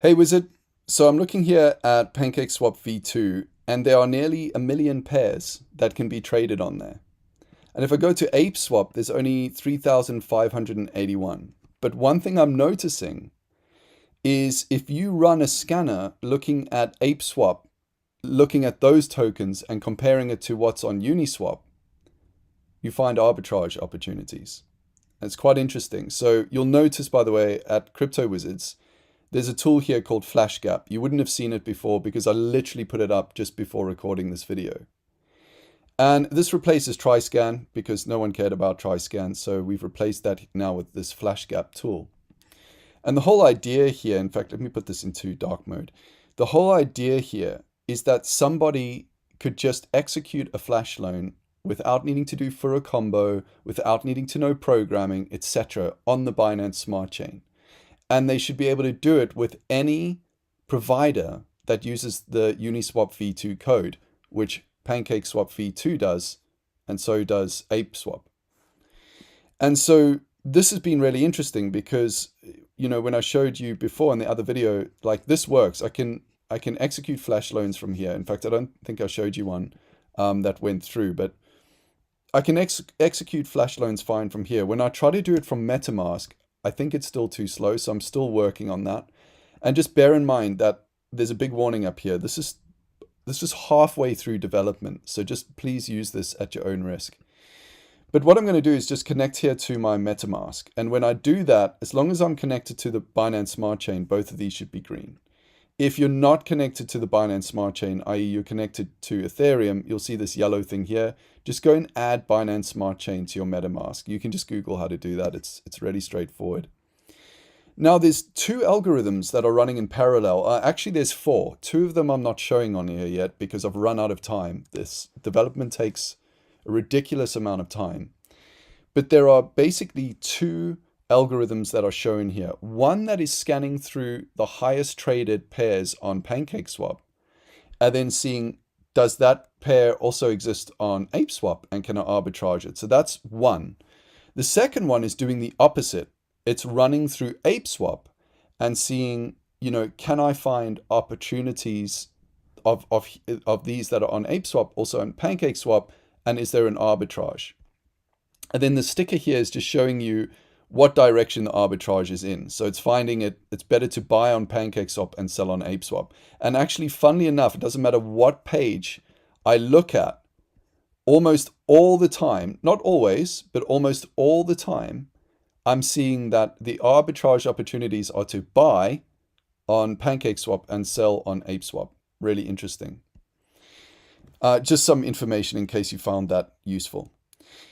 Hey Wizard, so I'm looking here at PancakeSwap v2 and there are nearly a million pairs that can be traded on there. And if I go to ApeSwap, there's only 3,581. But one thing I'm noticing is if you run a scanner looking at ApeSwap, looking at those tokens and comparing it to what's on Uniswap, you find arbitrage opportunities. And it's quite interesting. So you'll notice, by the way, at Crypto Wizards, there's a tool here called Flash Gap. You wouldn't have seen it before because I literally put it up just before recording this video. And this replaces TriScan because no one cared about TriScan. So we've replaced that now with this Flash Gap tool. And the whole idea here, in fact, let me put this into dark mode. The whole idea here is that somebody could just execute a flash loan without needing to do for a combo, without needing to know programming, etc. on the Binance Smart Chain. And they should be able to do it with any provider that uses the Uniswap v2 code, which PancakeSwap v2 does, and so does ApeSwap. And so this has been really interesting because, you know, when I showed you before in the other video, like this works. I can execute flash loans from here. In fact, I don't think I showed you one that went through, but I can execute flash loans fine from here. When I try to do it from MetaMask, I think it's still too slow, so I'm still working on that. And just bear in mind that there's a big warning up here. This is halfway through development, so just please use this at your own risk. But what I'm going to do is just connect here to my MetaMask. And when I do that, as long as I'm connected to the Binance Smart Chain, both of these should be green. If you're not connected to the Binance Smart Chain, i.e. you're connected to Ethereum, you'll see this yellow thing here. Just go and add Binance Smart Chain to your MetaMask. You can just Google how to do that. It's really straightforward. Now there's two algorithms that are running in parallel. Actually, there's four. Two of them I'm not showing on here yet because I've run out of time. This development takes a ridiculous amount of time. But there are basically two algorithms that are shown here. One that is scanning through the highest traded pairs on PancakeSwap and then seeing, does that pair also exist on ApeSwap and can I arbitrage it? So that's one. The second one is doing the opposite. It's running through ApeSwap and seeing, you know, can I find opportunities of these that are on ApeSwap also on PancakeSwap, and is there an arbitrage? And then the sticker here is just showing you what direction the arbitrage is in. So it's finding it's better to buy on PancakeSwap and sell on ApeSwap. And actually, funnily enough, it doesn't matter what page I look at, almost all the time, not always, but almost all the time, I'm seeing that the arbitrage opportunities are to buy on PancakeSwap and sell on ApeSwap. Really interesting. Just some information in case you found that useful.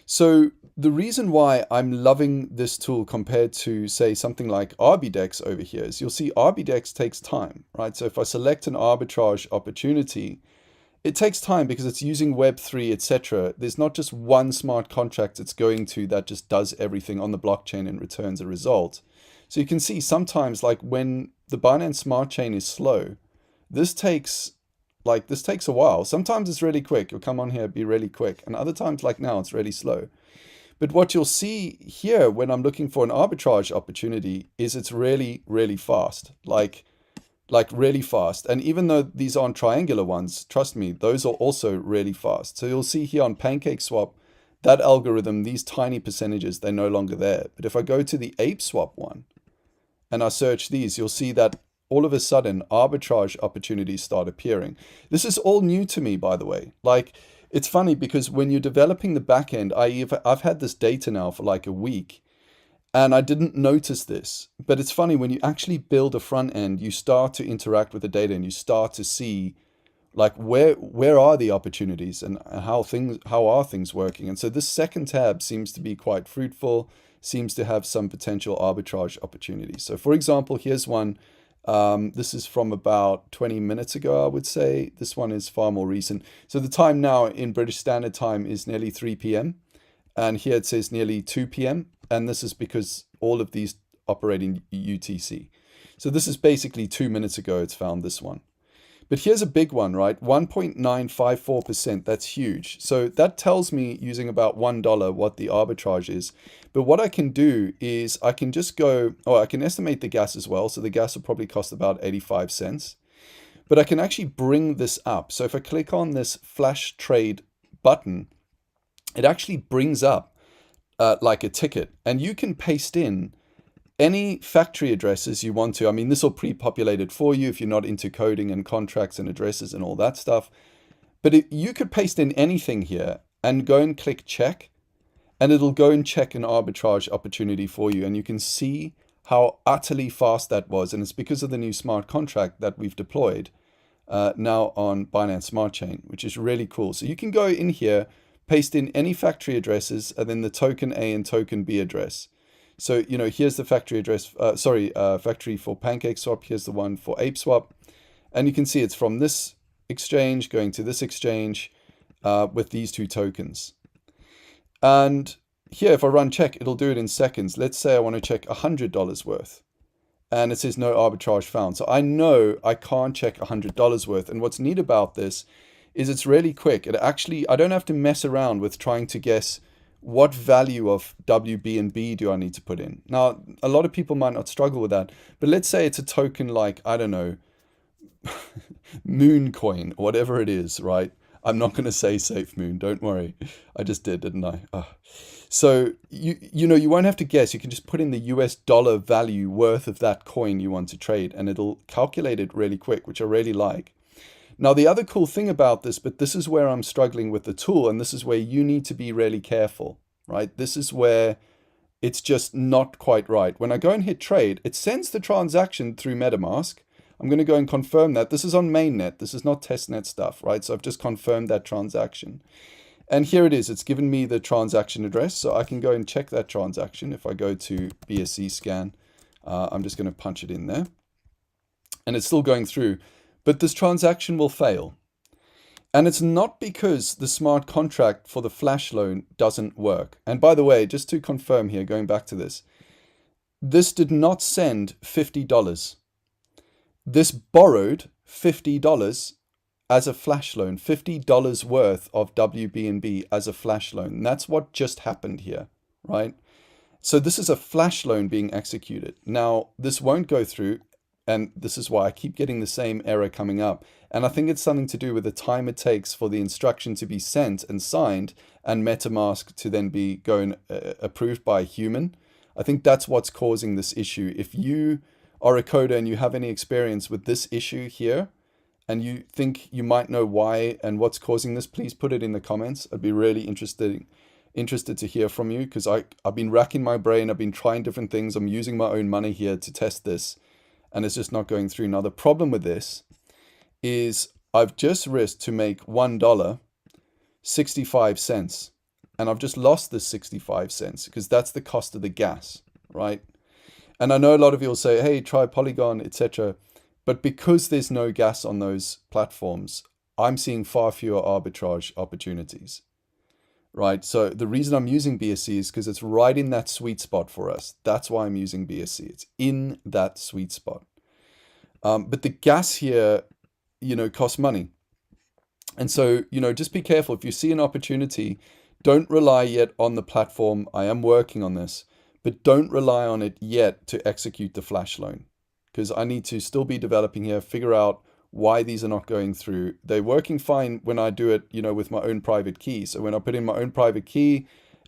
So the reason why I'm loving this tool compared to, say, something like RBDEX over here is you'll see RBDEX takes time, right? So if I select an arbitrage opportunity, it takes time because it's using Web3, etc. There's not just one smart contract it's going to that just does everything on the blockchain and returns a result. So you can see sometimes, like when the Binance Smart Chain is slow, this takes a while. Sometimes it's really quick. You'll come on here, be really quick. And other times, like now, it's really slow. But what you'll see here when I'm looking for an arbitrage opportunity is it's really, really fast. Like really fast. And even though these aren't triangular ones, trust me, those are also really fast. So you'll see here on PancakeSwap, that algorithm, these tiny percentages, they're no longer there. But if I go to the ApeSwap one and I search these, you'll see that all of a sudden arbitrage opportunities start appearing. This is all new to me, by the way. Like, it's funny because when you're developing the backend, I've had this data now for like a week and I didn't notice this. But it's funny, when you actually build a front end, you start to interact with the data and you start to see like where are the opportunities and how are things working. And so this second tab seems to be quite fruitful, seems to have some potential arbitrage opportunities. So for example, here's one. This is from about 20 minutes ago, I would say. This one is far more recent. So the time now in British Standard Time is nearly 3 p.m. And here it says nearly 2 p.m. And this is because all of these operate in UTC. So this is basically 2 minutes ago it's found this one. But here's a big one, right? 1.954%, that's huge. So that tells me using about $1 what the arbitrage is. But what I can do is I can just go, oh, I can estimate the gas as well. So the gas will probably cost about 85 cents. But I can actually bring this up. So if I click on this flash trade button, it actually brings up like a ticket. And you can paste in any factory addresses you want to. I mean, this will pre-populate it for you if you're not into coding and contracts and addresses and all that stuff. But you could paste in anything here and go and click check, and it'll go and check an arbitrage opportunity for you. And you can see how utterly fast that was. And it's because of the new smart contract that we've deployed now on Binance Smart Chain, which is really cool. So you can go in here, paste in any factory addresses, and then the token A and token B address. So, here's the factory address, factory for PancakeSwap. Here's the one for ApeSwap. And you can see it's from this exchange going to this exchange with these two tokens. And here, if I run check, it'll do it in seconds. Let's say I want to check $100 worth. And it says no arbitrage found. So I know I can't check $100 worth. And what's neat about this is it's really quick. I don't have to mess around with trying to guess what value of WBNB do I need to put in? Now, a lot of people might not struggle with that, but let's say it's a token like, I don't know, Mooncoin, or whatever it is, right? I'm not going to say Safe Moon, don't worry. I just did, didn't I? So, you won't have to guess. You can just put in the US dollar value worth of that coin you want to trade, and it'll calculate it really quick, which I really like. Now, the other cool thing about this, but this is where I'm struggling with the tool, and this is where you need to be really careful, right? This is where it's just not quite right. When I go and hit trade, it sends the transaction through MetaMask. I'm going to go and confirm that. This is on mainnet. This is not testnet stuff, right? So I've just confirmed that transaction. And here it is. It's given me the transaction address, so I can go and check that transaction. If I go to BSC scan, I'm just going to punch it in there. And it's still going through. But this transaction will fail. And it's not because the smart contract for the flash loan doesn't work. And by the way, just to confirm here, going back to this did not send $50. This borrowed $50 as a flash loan, $50 worth of WBNB as a flash loan. And that's what just happened here, right? So this is a flash loan being executed. Now, this won't go through. And this is why I keep getting the same error coming up. And I think it's something to do with the time it takes for the instruction to be sent and signed and MetaMask to then be approved by a human. I think that's what's causing this issue. If you are a coder and you have any experience with this issue here, and you think you might know why and what's causing this, please put it in the comments. I'd be really interested to hear from you, because I've been racking my brain. I've been trying different things. I'm using my own money here to test this, and it's just not going through. Now, the problem with this is I've just risked to make $1, 65 cents. And I've just lost this 65 cents because that's the cost of the gas, right? And I know a lot of you will say, hey, try Polygon, etc. But because there's no gas on those platforms, I'm seeing far fewer arbitrage opportunities, right? So the reason I'm using BSC is because it's right in that sweet spot for us. That's why I'm using BSC. It's in that sweet spot. But the gas here, costs money. And so, just be careful. If you see an opportunity, don't rely yet on the platform. I am working on this, but don't rely on it yet to execute the flash loan, because I need to still be developing here, figure out why these are not going through. They're working fine when I do it, with my own private key. So when I put in my own private key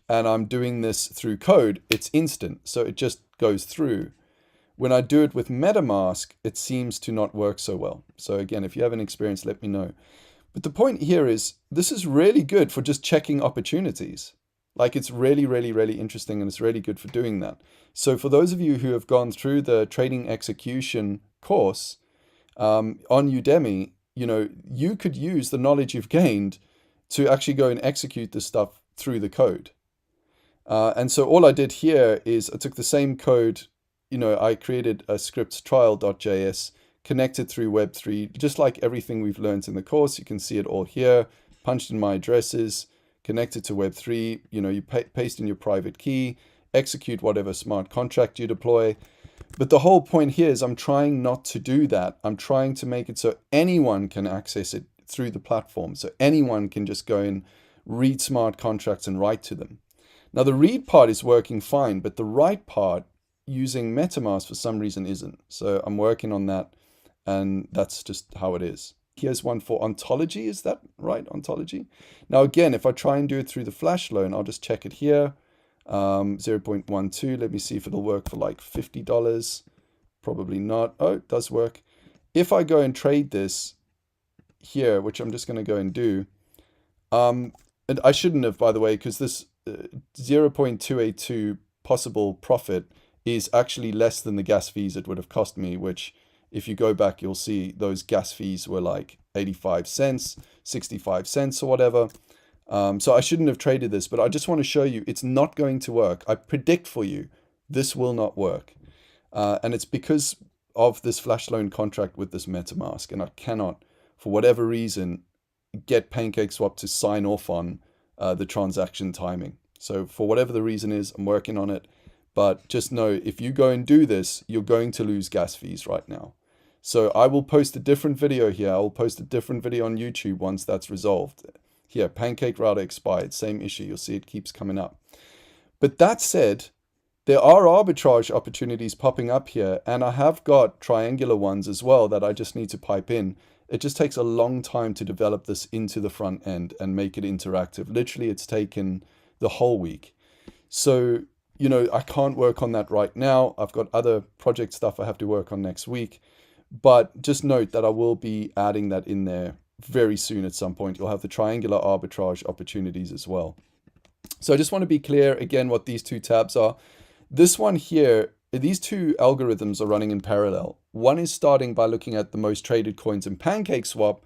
and I'm doing this through code, it's instant. So it just goes through. When I do it with MetaMask, it seems to not work so well. So again, if you have an experience, let me know. But the point here is, this is really good for just checking opportunities. Like, it's really, really, really interesting, and it's really good for doing that. So for those of you who have gone through the trading execution course on Udemy, you could use the knowledge you've gained to actually go and execute this stuff through the code. And so all I did here is I took the same code, I created a script trial.js, connected through Web3, just like everything we've learned in the course. You can see it all here, punched in my addresses, connected to Web3, you paste in your private key, execute whatever smart contract you deploy. But the whole point here is I'm trying not to do that. I'm trying to make it so anyone can access it through the platform. So anyone can just go and read smart contracts and write to them. Now the read part is working fine, but the write part using MetaMask for some reason isn't. So I'm working on that, and that's just how it is. Here's one for ontology. Is that right? Ontology. Now again, if I try and do it through the Flash loan, I'll just check it here. 0.12. Let me see if it'll work for like $50. Probably not. Oh, it does work. If I go and trade this here, which I'm just going to go and do, and I shouldn't have, by the way, because this 0.282 possible profit is actually less than the gas fees it would have cost me, which if you go back, you'll see those gas fees were like 85 cents, 65 cents or whatever. So I shouldn't have traded this, but I just want to show you it's not going to work. I predict for you, this will not work. And it's because of this Flash loan contract with this MetaMask, and I cannot, for whatever reason, get PancakeSwap to sign off on the transaction timing. So for whatever the reason is, I'm working on it. But just know, if you go and do this, you're going to lose gas fees right now. So I will post a different video here. I will post a different video on YouTube once that's resolved. Here, pancake router expired, same issue. You'll see it keeps coming up. But that said, there are arbitrage opportunities popping up here, and I have got triangular ones as well that I just need to pipe in. It just takes a long time to develop this into the front end and make it interactive. Literally, it's taken the whole week. So, you know, I can't work on that right now. I've got other project stuff I have to work on next week. But just note that I will be adding that in there very soon at some point. You'll have the triangular arbitrage opportunities as well. So I just want to be clear again what these two tabs are. This one here, these two algorithms are running in parallel. One is starting by looking at the most traded coins in PancakeSwap,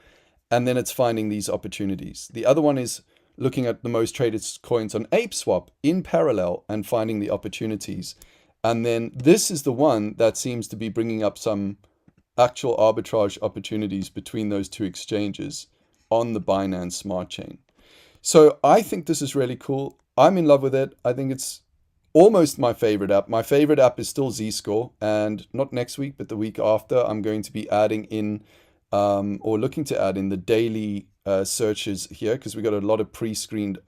and then it's finding these opportunities. The other one is looking at the most traded coins on ApeSwap in parallel and finding the opportunities. And then this is the one that seems to be bringing up some actual arbitrage opportunities between those two exchanges on the Binance Smart Chain. So I think this is really cool. I'm in love with it. I think it's almost my favorite app. My favorite app is still Zscore, and not next week, but the week after, I'm going to be adding in or looking to add in the daily searches here, because we got a lot of pre-screened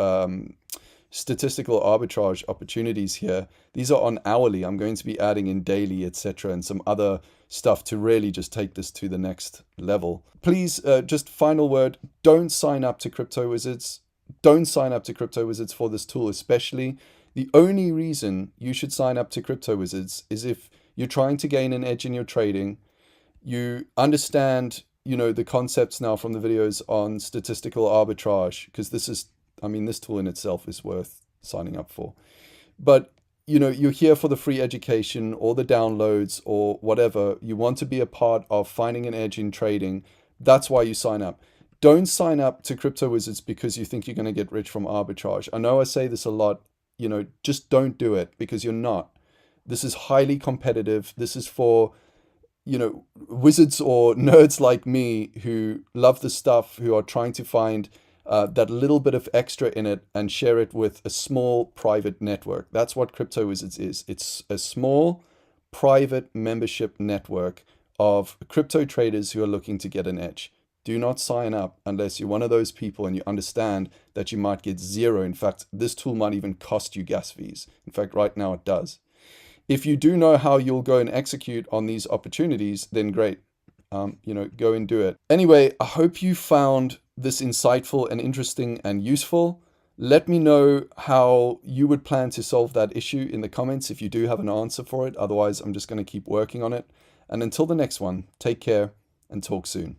statistical arbitrage opportunities here. These are on hourly. I'm going to be adding in daily, etc., and some other stuff to really just take this to the next level. Please, just final word, don't sign up to Crypto Wizards. Don't sign up to Crypto Wizards for this tool, especially. The only reason you should sign up to Crypto Wizards is if you're trying to gain an edge in your trading, you understand, you know, the concepts now from the videos on statistical arbitrage, because this is, I mean, this tool in itself is worth signing up for. But, you know, you're here for the free education or the downloads or whatever. You want to be a part of finding an edge in trading. That's why you sign up. Don't sign up to Crypto Wizards because you think you're going to get rich from arbitrage. I know I say this a lot, you know, just don't do it, because you're not. This is highly competitive. This is for, you know, wizards or nerds like me who love the stuff, who are trying to find that little bit of extra in it and share it with a small private network. That's what Crypto Wizards is. It's a small private membership network of crypto traders who are looking to get an edge. Do not sign up unless you're one of those people and you understand that you might get zero. In fact, this tool might even cost you gas fees. In fact, right now it does. If you do know how you'll go and execute on these opportunities, then great. You know, go and do it. Anyway, I hope you found this insightful and interesting and useful. Let me know how you would plan to solve that issue in the comments if you do have an answer for it. Otherwise, I'm just going to keep working on it. And until the next one, take care and talk soon.